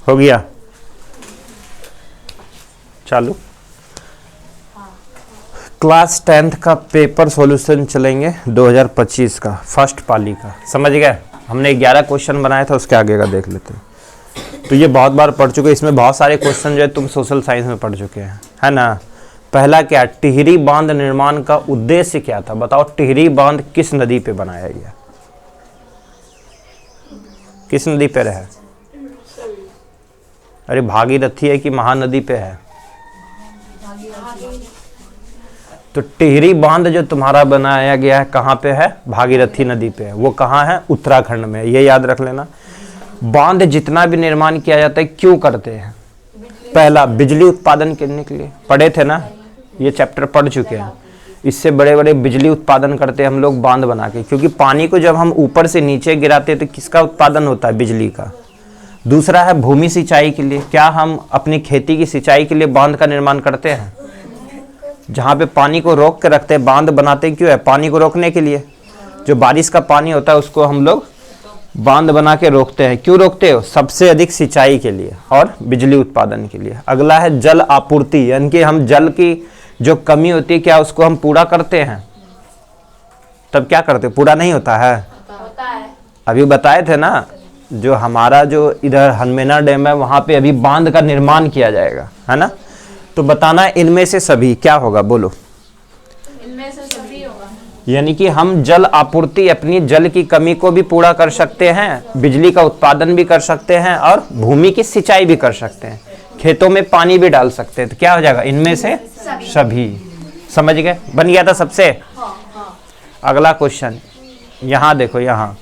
हो गया चालू। क्लास 10th का पेपर सॉल्यूशन चलेंगे 2025 का, फर्स्ट पाली का। समझ गए? हमने 11 क्वेश्चन बनाया था, उसके आगे का देख लेते हैं। तो ये बहुत बार पढ़ चुके, इसमें बहुत सारे क्वेश्चन जो है तुम सोशल साइंस में पढ़ चुके हैं, है ना। पहला क्या, टिहरी बांध निर्माण का उद्देश्य क्या था? बताओ, टिहरी बांध किस नदी पे बनाया गया? किस नदी पे है? अरे भागीरथी है कि महानदी पे है? तो टिहरी बांध जो तुम्हारा बनाया गया है कहाँ पे है? भागीरथी नदी पे है। वो कहाँ है? उत्तराखंड में। ये याद रख लेना। बांध जितना भी निर्माण किया जाता है क्यों करते हैं? पहला, बिजली उत्पादन करने के लिए। पढ़े थे ना, ये चैप्टर पढ़ चुके हैं। इससे बड़े बड़े बिजली उत्पादन करते हैं हम लोग बांध बना के, क्योंकि पानी को जब हम ऊपर से नीचे गिराते हैं तो किसका उत्पादन होता है? बिजली का। दूसरा है भूमि सिंचाई के लिए। क्या हम अपनी खेती की सिंचाई के लिए बांध का निर्माण करते हैं? जहाँ पे पानी को रोक के रखते हैं, बांध बनाते क्यों है? पानी को रोकने के लिए। जो बारिश का पानी होता है उसको हम लोग बांध बना के रोकते हैं। क्यों रोकते हो? सबसे अधिक सिंचाई के लिए और बिजली उत्पादन के लिए। अगला है जल आपूर्ति, यानी कि हम जल की जो कमी होती है क्या उसको हम पूरा करते हैं? तब क्या करते? पूरा नहीं होता है? होता है। अभी बताए थे ना, जो हमारा जो इधर हनमेना डैम है वहां पे अभी बांध का निर्माण किया जाएगा, है ना। तो बताना इनमें से सभी क्या होगा, बोलो। इनमें से सभी होगा। यानी कि हम जल आपूर्ति, अपनी जल की कमी को भी पूरा कर सकते हैं, बिजली का उत्पादन भी कर सकते हैं और भूमि की सिंचाई भी कर सकते हैं, खेतों में पानी भी डाल सकते हैं। तो क्या हो जाएगा? इनमें से सभी। समझ गए? बन गया था सबसे। अगला क्वेश्चन यहाँ देखो, यहाँ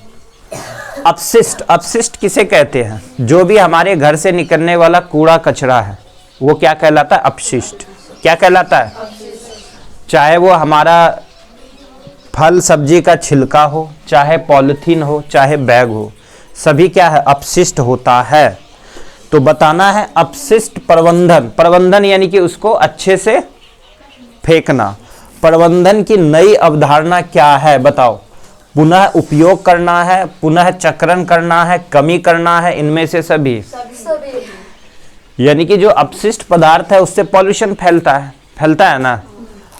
अपशिष्ट। अपशिष्ट किसे कहते हैं? जो भी हमारे घर से निकलने वाला कूड़ा कचरा है वो क्या कहलाता है? अपशिष्ट। क्या कहलाता है? चाहे वो हमारा फल सब्जी का छिलका हो, चाहे पॉलिथीन हो, चाहे बैग हो, सभी क्या है? अपशिष्ट होता है। तो बताना है अपशिष्ट प्रबंधन। प्रबंधन यानी कि उसको अच्छे से फेंकना। प्रबंधन की नई अवधारणा क्या है? बताओ। पुनः उपयोग करना है, पुनः चक्रण करना है, कमी करना है, इनमें से सभी। यानी कि जो अपशिष्ट पदार्थ है उससे पॉल्यूशन फैलता है ना।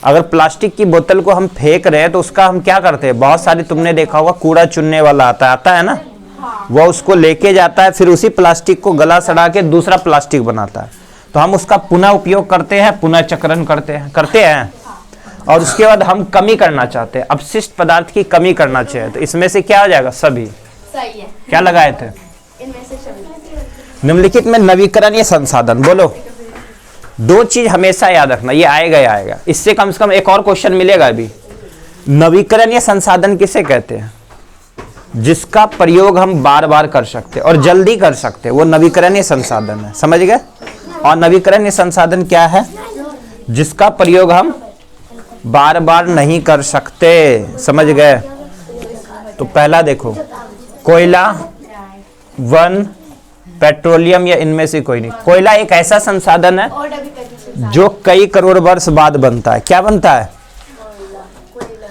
अगर प्लास्टिक की बोतल को हम फेंक रहे हैं तो उसका हम क्या करते हैं? बहुत सारी तुमने देखा होगा कूड़ा चुनने वाला आता है ना, वो उसको लेके जाता है, फिर उसी प्लास्टिक को गला सड़ा के दूसरा प्लास्टिक बनाता है। तो हम उसका पुनः उपयोग करते हैं, पुनः चक्रण करते हैं और उसके बाद हम कमी करना चाहते हैं, अपशिष्ट पदार्थ की कमी करना चाहिए। तो इसमें से क्या हो जाएगा? सभी। सही है। क्या लगाए थे? इनमें से सभी। निम्नलिखित में नवीकरणीय संसाधन, बोलो। दो चीज हमेशा याद रखना, ये आएगा ही आएगा। इससे कम से कम एक और क्वेश्चन मिलेगा अभी। नवीकरणीय संसाधन किसे कहते हैं? जिसका प्रयोग हम बार बार कर सकते हैं और जल्दी कर सकते हैं, वो नवीकरणीय संसाधन है। समझ गए? और नवीकरणीय संसाधन क्या है? जिसका प्रयोग हम बार बार नहीं कर सकते। समझ गए? तो पहला देखो, कोयला, वन, पेट्रोलियम या इनमें से कोई नहीं। कोयला एक ऐसा संसाधन है जो कई करोड़ वर्ष बाद बनता है। क्या बनता है?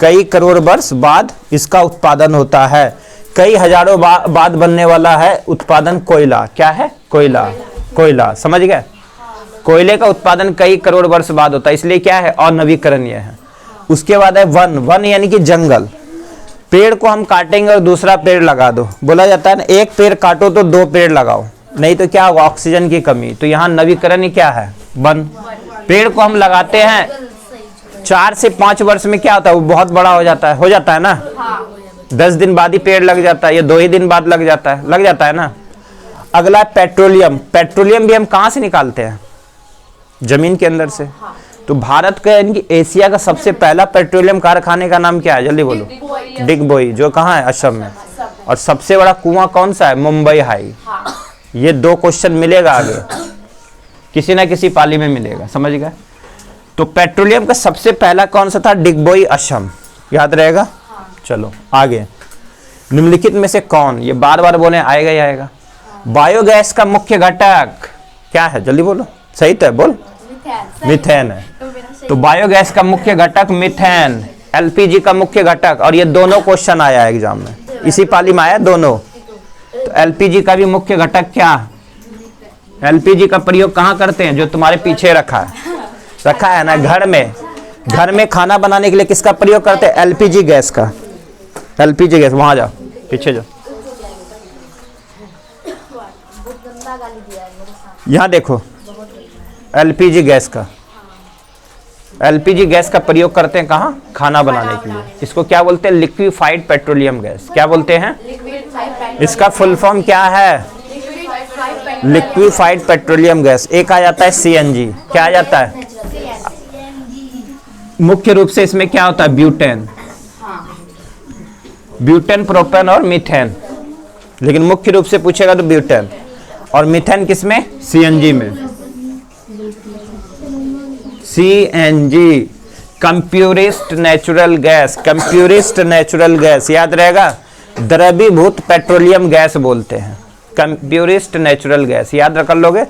कई करोड़ वर्ष बाद इसका उत्पादन होता है। कई हजारों बाद बनने वाला है उत्पादन कोयला। क्या है? कोयला। समझ गए? कोयले का उत्पादन कई करोड़ वर्ष बाद होता है, इसलिए क्या है? अनवीकरणीय है। उसके बाद है वन यानी कि जंगल। पेड़ को हम काटेंगे और दूसरा पेड़ लगा दो। बोला जाता है ना, एक पेड़ काटो तो दो पेड़ लगाओ, नहीं तो क्या होगा? ऑक्सीजन की कमी। तो यहाँ नवीकरण क्या है? वन। पेड़ को हम लगाते हैं 4 से 5 वर्ष में क्या होता है? वो बहुत बड़ा हो जाता है ना। 10 दिन बाद ही पेड़ लग जाता है, या 2 ही दिन बाद लग जाता है ना। अगला पेट्रोलियम। पेट्रोलियम भी हम कहाँ से निकालते हैं? जमीन के अंदर से। तो भारत का यानी कि एशिया का सबसे पहला पेट्रोलियम कारखाने का नाम क्या है? जल्दी बोलो। डिगबोई, जो कहाँ है? असम में। और सबसे बड़ा कुआं कौन सा है? मुंबई हाई। ये 2 क्वेश्चन मिलेगा आगे, किसी ना किसी पाली में मिलेगा। समझ गए? तो पेट्रोलियम का सबसे पहला कौन सा था? डिगबोई, असम। याद रहेगा? चलो आगे। निम्नलिखित में से कौन, ये बार बार बोले, आएगा ही आएगा। बायोगैस का मुख्य घटक क्या है? जल्दी बोलो। सही तो है, बोल। मीथेन है। तो बायोगैस का मुख्य घटक मीथेन, एलपीजी का मुख्य घटक। और ये दोनों क्वेश्चन आया एग्जाम में, इसी पाली में आया दोनों। तो एलपीजी का भी मुख्य घटक क्या? एलपीजी का प्रयोग कहाँ करते हैं? जो तुम्हारे पीछे रखा है ना, घर में खाना बनाने के लिए किसका प्रयोग करते हैं? एलपीजी गैस का। एलपीजी गैस, वहां जाओ, पीछे जाओ, यहां देखो, एलपीजी गैस का। एलपीजी गैस का प्रयोग करते हैं कहाँ? खाना बनाने के लिए। इसको क्या बोलते हैं? Liquefied petroleum gas. क्या बोलते हैं? इसका फुल फॉर्म क्या है? Liquefied petroleum gas. एक आ जाता है सीएनजी। क्या आ जाता है? मुख्य रूप से इसमें क्या होता है? ब्यूटेन, ब्यूटेन, प्रोपेन और मीथेन। लेकिन मुख्य रूप से पूछेगा तो ब्यूटेन। और मीथेन किसमें? सीएनजी में। CNG, compressed natural gas. Compressed natural gas याद रहेगा, द्रवीभूत पेट्रोलियम गैस बोलते हैं। कंप्यूरिस्ट नेचुरल गैस याद रख लोगे।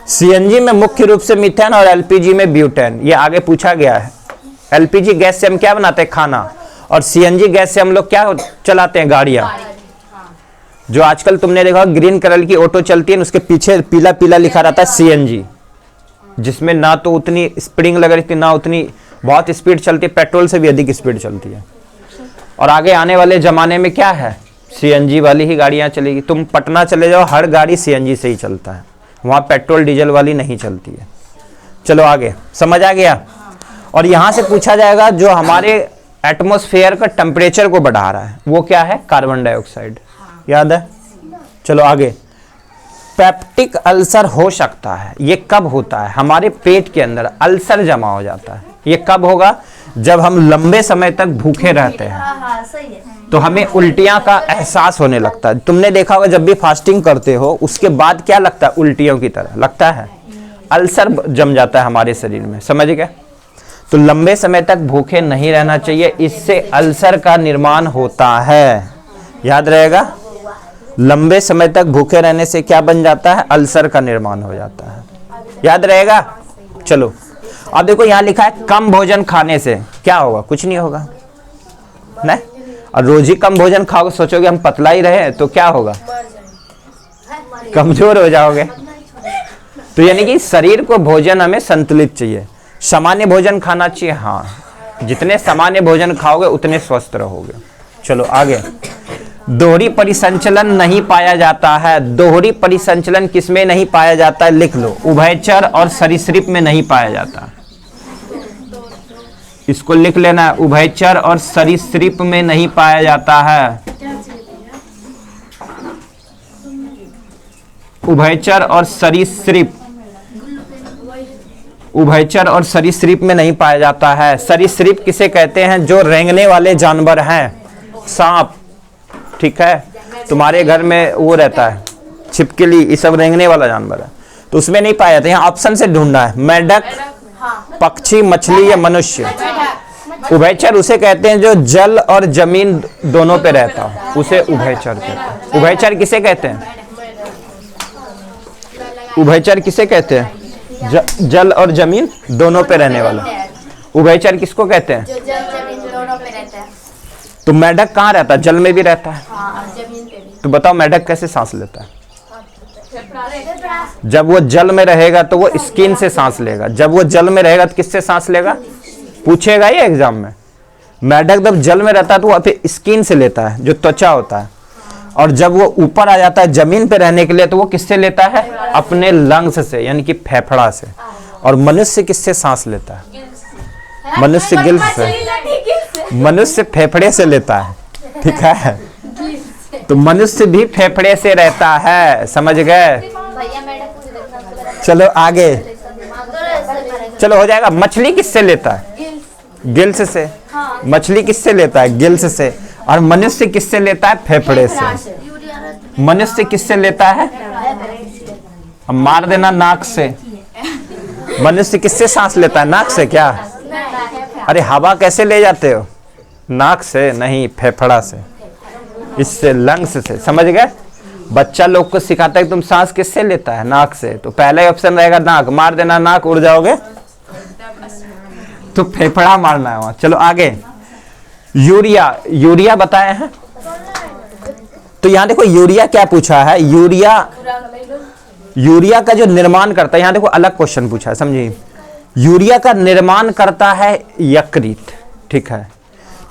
सीएनजी में मुख्य रूप से मीथेन और एलपीजी में ब्यूटेन। ये आगे पूछा गया है। एलपीजी गैस से हम क्या बनाते हैं? खाना। और सीएनजी गैस से हम लोग क्या चलाते हैं? गाड़ियां। जो आजकल तुमने देखा ग्रीन कलर की ऑटो चलती है, उसके पीछे पीला पीला लिखा रहता है सीएनजी, जिसमें ना तो उतनी स्प्रिंग लग रही थी, ना उतनी बहुत स्पीड चलती है, पेट्रोल से भी अधिक स्पीड चलती है। और आगे आने वाले जमाने में क्या है? सीएनजी वाली ही गाड़ियां चलेगी। तुम पटना चले जाओ, हर गाड़ी सीएनजी से ही चलता है, वहां पेट्रोल डीजल वाली नहीं चलती है। चलो आगे, समझ आ गया। और यहां से पूछा जाएगा जो हमारे एटमॉस्फेयर का टेम्परेचर को बढ़ा रहा है वो क्या है? Carbon dioxide. याद है? चलो आगे। पेप्टिक अल्सर हो सकता है। ये कब होता है? हमारे पेट के अंदर अल्सर जमा हो जाता है। ये कब होगा? जब हम लंबे समय तक भूखे रहते हैं तो हमें उल्टियां का एहसास होने लगता है। तुमने देखा होगा जब भी फास्टिंग करते हो उसके बाद क्या लगता है? उल्टियों की तरह लगता है, अल्सर जम जाता है हमारे शरीर में। समझ गए? तो लंबे समय तक भूखे नहीं रहना चाहिए, इससे अल्सर का निर्माण होता है। याद रहेगा, लंबे समय तक भूखे रहने से क्या बन जाता है? अल्सर का निर्माण हो जाता है। याद रहेगा? चलो अब देखो, यहां लिखा है कम भोजन खाने से क्या होगा? कुछ नहीं होगा, नहीं। और रोज ही कम भोजन खाओगे, सोचोगे हम पतला ही रहे तो क्या होगा? कमजोर हो जाओगे। तो यानी कि शरीर को भोजन हमें संतुलित चाहिए, सामान्य भोजन खाना चाहिए। हाँ, जितने सामान्य भोजन खाओगे उतने स्वस्थ रहोगे। चलो आगे। दोहरी परिसंचलन नहीं पाया जाता है। दोहरी परिसंचलन किसमें नहीं पाया जाता है? लिख लो, उभयचर और सरीसृप में नहीं पाया जाता। इसको लिख लेना है, उभयचर और सरीसृप में नहीं पाया जाता है। उभयचर और सरीसृप, उभयचर और सरीसृप में नहीं पाया जाता है। सरीसृप किसे कहते हैं? जो रेंगने वाले जानवर हैं, सांप, ठीक है, तुम्हारे घर में वो रहता है छिपकली, ये सब रेंगने वाला जानवर है, तो उसमें नहीं पाया जाता। यहाँ ऑप्शन से ढूंढना है, मेढक, पक्षी, मछली या मनुष्य। उभयचर उसे कहते हैं जो जल और जमीन दोनों पे रहता हो, उसे उभयचर कहते हैं। उभयचर किसे कहते हैं? उभयचर किसे कहते हैं? जल और जमीन दोनों पे रहने वाला उभयचर किसको कहते हैं? जो जल जमीन दोनों पे रहता है। तो मेढक कहाँ रहता है? जल में भी रहता है। हाँ, जमीन पे भी। तो बताओ मेढक कैसे सांस लेता है? जब वो जल में रहेगा तो वो स्किन से सांस लेगा। जब वो जल में रहेगा तो किससे सांस लेगा? पूछेगा ये एग्जाम में। मेढक जब जल में रहता है तो वो अपने स्किन से लेता है, जो त्वचा होता है। और जब वो ऊपर आ जाता है जमीन पे रहने के लिए तो वो किससे लेता है? अपने लंग्स से, यानी कि फेफड़ा से। और मनुष्य किससे सांस लेता है? मनुष्य गिल्स से। मनुष्य फेफड़े से लेता है, ठीक है। तो मनुष्य भी फेफड़े से रहता है, समझ गए? चलो आगे, चलो हो जाएगा। मछली किससे लेता है? गिल्स से। मछली किससे लेता है? गिल्स से। और मनुष्य किससे लेता है? फेफड़े से। मनुष्य किससे लेता है? अब मार देना नाक से। मनुष्य किससे सांस लेता है? नाक से। क्या? अरे हवा कैसे ले जाते हो? नाक से नहीं, फेफड़ा से, इससे लंग्स से। समझ गए? बच्चा लोग को सिखाता है कि तुम सांस किससे लेता है? नाक से। तो पहला ऑप्शन रहेगा नाक, मार देना नाक, उड़ जाओगे। तो फेफड़ा मारना है वहां। चलो आगे। यूरिया, यूरिया बताए हैं। तो यहां देखो यूरिया क्या पूछा है? यूरिया यूरिया का जो निर्माण करता है, यहां देखो अलग क्वेश्चन पूछा है, समझिए। यूरिया का निर्माण करता है यकृत, ठीक है।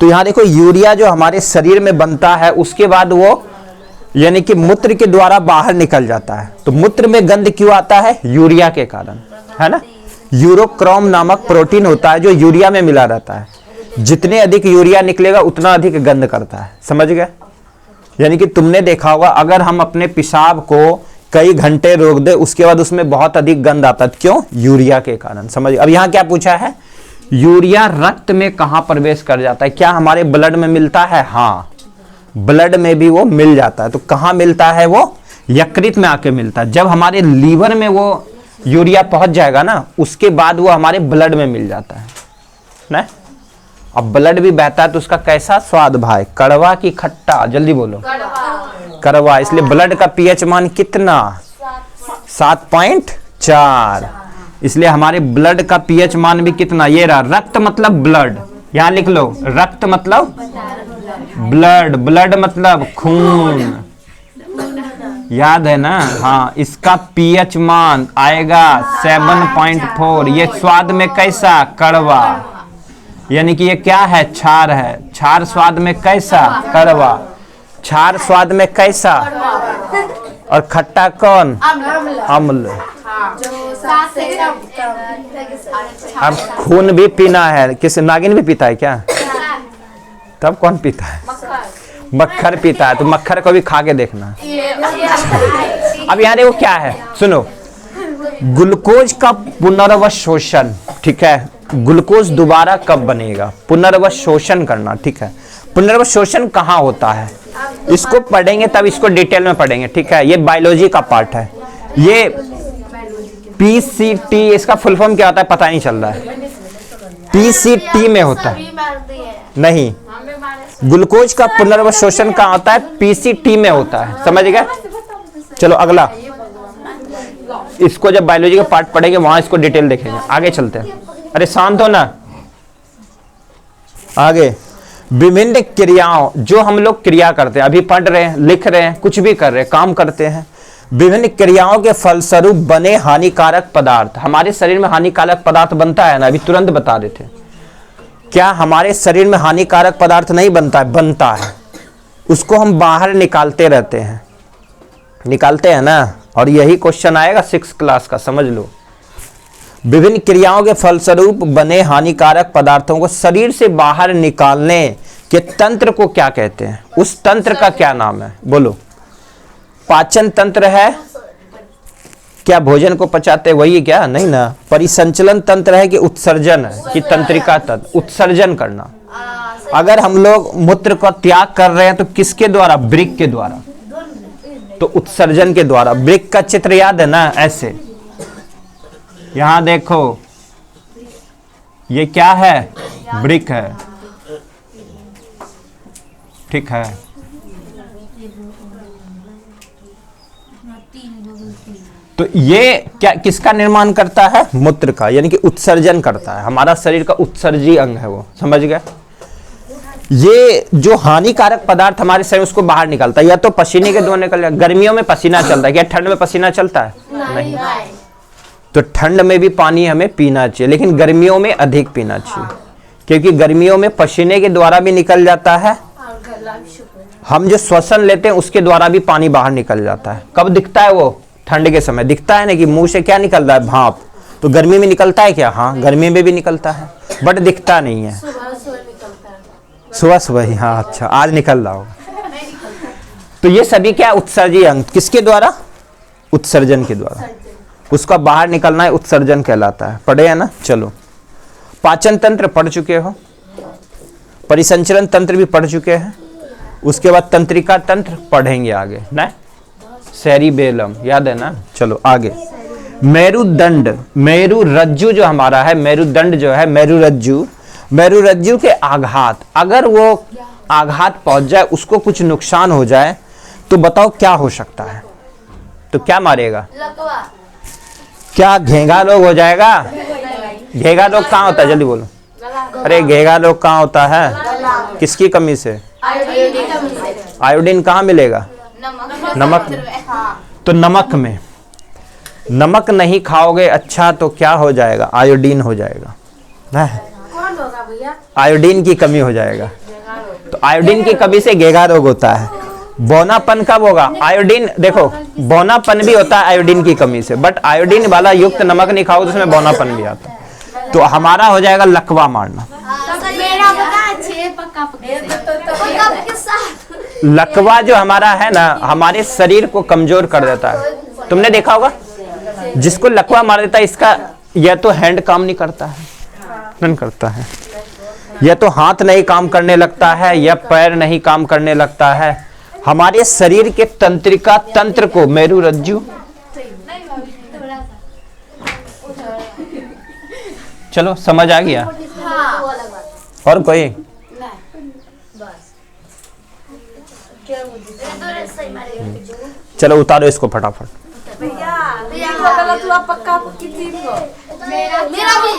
तो यहां देखो यूरिया जो हमारे शरीर में बनता है उसके बाद वो यानी कि मूत्र के द्वारा बाहर निकल जाता है। तो मूत्र में गंध क्यों आता है? यूरिया के कारण, है ना। यूरोक्रोम नामक प्रोटीन होता है जो यूरिया में मिला रहता है। जितने अधिक यूरिया निकलेगा उतना अधिक गंध करता है, समझ गए। यानी कि तुमने देखा होगा अगर हम अपने पेशाब को कई घंटे रोक दे उसके बाद उसमें बहुत अधिक गंध आता है, क्यों? यूरिया के कारण, समझ। अब यहाँ क्या पूछा है? यूरिया रक्त में कहाँ प्रवेश कर जाता है? क्या हमारे ब्लड में मिलता है? हाँ, ब्लड में भी वो मिल जाता है। तो कहाँ मिलता है वो? यकृत में आके मिलता है। जब हमारे लीवर में वो यूरिया पहुंच जाएगा ना, उसके बाद वो हमारे ब्लड में मिल जाता है ना। अब ब्लड भी बहता है तो उसका कैसा स्वाद भाई? कड़वा की खट्टा? जल्दी बोलो। कड़वा। इसलिए ब्लड का पीएच मान कितना? 7.4। इसलिए हमारे ब्लड का पीएच मान भी कितना? ये रहा। रक्त मतलब ब्लड, यहां लिख लो। रक्त मतलब ब्लड, ब्लड मतलब खून, याद है ना। हाँ, इसका पीएच मान आएगा 7.4। ये स्वाद में कैसा? कड़वा। यानी कि ये क्या है? क्षार है। क्षार स्वाद में कैसा? कड़वा। क्षार स्वाद में कैसा? और खट्टा कौन? अम्ल। अब खून भी पीना है। किसी नागिन भी पीता है क्या? तब कौन पीता है? मक्खर पीता है। तो मक्खर को भी खा के देखना। अब यहाँ देखो क्या है, सुनो। ग्लूकोज का पुनर्वशोषण, ठीक है। ग्लूकोज दोबारा कब बनेगा? पुनर्वशोषण करना, ठीक है। पुनर्वशोषण कहाँ होता है इसको पढ़ेंगे, तब इसको डिटेल में पढ़ेंगे, ठीक है। ये बायोलॉजी का पार्ट है। ये पीसीटी, इसका फुल फॉर्म क्या होता है पता नहीं चल रहा है। पीसीटी में होता है नहीं, ग्लूकोज का पुनर्वशोषण कहाँ होता है? पीसीटी में होता है, समझ गए। चलो अगला, इसको जब बायोलॉजी का पार्ट पढ़ेंगे वहां इसको डिटेल देखेंगे। आगे चलते हैं। अरे शांत हो ना। आगे विभिन्न क्रियाओं, जो हम लोग क्रिया करते हैं, अभी पढ़ रहे हैं, लिख रहे हैं, कुछ भी कर रहे हैं, काम करते हैं, विभिन्न क्रियाओं के फलस्वरूप बने हानिकारक पदार्थ। हमारे शरीर में हानिकारक पदार्थ बनता है ना, अभी तुरंत बता रहे थे। क्या हमारे शरीर में हानिकारक पदार्थ नहीं बनता है? बनता है। उसको हम बाहर निकालते रहते हैं, निकालते हैं ना। और यही क्वेश्चन आएगा 6th क्लास का, समझ लो। विभिन्न क्रियाओं के फलस्वरूप बने हानिकारक पदार्थों को शरीर से बाहर निकालने के तंत्र को क्या कहते हैं? उस तंत्र का क्या नाम है? बोलो। पाचन तंत्र है क्या? भोजन को पचाते वही क्या? नहीं ना। परिसंचलन तंत्र है कि उत्सर्जन है कि तंत्रिका तंत्र? उत्सर्जन करना। अगर हम लोग मूत्र का त्याग कर रहे हैं तो किसके द्वारा? वृक्क के द्वारा। तो उत्सर्जन के द्वारा। वृक्क का चित्र याद है ना? ऐसे यहां देखो, ये क्या है? वृक्क है, ठीक है। तो ये क्या किसका निर्माण करता है? मूत्र का, यानी कि उत्सर्जन करता है। हमारा शरीर का उत्सर्जी अंग है वो, समझ गए। ये जो हानिकारक पदार्थ हमारे शरीर उसको बाहर निकालता है, या तो पसीने के द्वारा निकल जाए। गर्मियों में पसीना चलता है क्या? ठंड में पसीना चलता है? नहीं। तो ठंड में भी पानी हमें पीना चाहिए, लेकिन गर्मियों में अधिक पीना चाहिए, क्योंकि गर्मियों में पसीने के द्वारा भी निकल जाता है। हम जो श्वसन लेते हैं उसके द्वारा भी पानी बाहर निकल जाता है। कब दिखता है वो? ठंड के समय दिखता है ना, कि मुंह से क्या निकल रहा है? भाप। तो गर्मी में निकलता है क्या? हाँ, गर्मी में भी निकलता है, बट दिखता नहीं है। सुबह सुबह ही, हाँ अच्छा, आज निकल रहा होगा। तो ये सभी क्या? उत्सर्जी अंग। किसके द्वारा? उत्सर्जन के द्वारा। उसका बाहर निकलना है, उत्सर्जन कहलाता है। पढ़े है ना? चलो, पाचन तंत्र पढ़ चुके हो, परिसंचरण तंत्र भी पढ़ चुके हैं। उसके बाद तंत्रिका तंत्र पढ़ेंगे आगे ना। सेरिबेलम याद है ना? चलो आगे। मेरुदंड, मेरुरज्जु जो हमारा है, मेरुदंड जो है, मेरुरज्जु, मेरुरज्जु के आघात, अगर वो आघात पहुंच जाए, उसको कुछ नुकसान हो जाए, तो बताओ क्या हो सकता है? तो क्या मारेगा? क्या घेंगा रोग हो जाएगा? घेंगा रोग कहाँ होता है? जल्दी बोलो। अरे घेंगा रोग कहाँ होता है? किसकी कमी से? आयोडीन कहाँ मिलेगा? नमक। तो नमक में, नमक नहीं खाओगे अच्छा तो क्या हो जाएगा? आयोडीन हो जाएगा। कौन होगा भैया? आयोडीन की कमी हो जाएगा। तो आयोडीन की कमी से घेगा रोग होता है। बौनापन कब होगा? आयोडीन, देखो बौनापन भी होता है आयोडीन की कमी से, बट आयोडीन वाला युक्त नमक नहीं खाओ तो उसमें बौनापन भी आता है। तो हमारा हो जाएगा लकवा मारना। मेरा बता अच्छे पक्का पक्का। लकवा जो हमारा है ना, हमारे शरीर को कमजोर कर देता है। तुमने देखा होगा जिसको लकवा मार देता है, इसका या तो हैंड काम नहीं करता है, नहीं करता है, या तो हाथ नहीं काम करने लगता है, या पैर नहीं काम करने लगता है। हमारे शरीर के तंत्रिका तंत्र को मेरु रज्जु, चलो समझ आ गया? और कोई? चलो उतारो इसको फटाफट। मेरा भी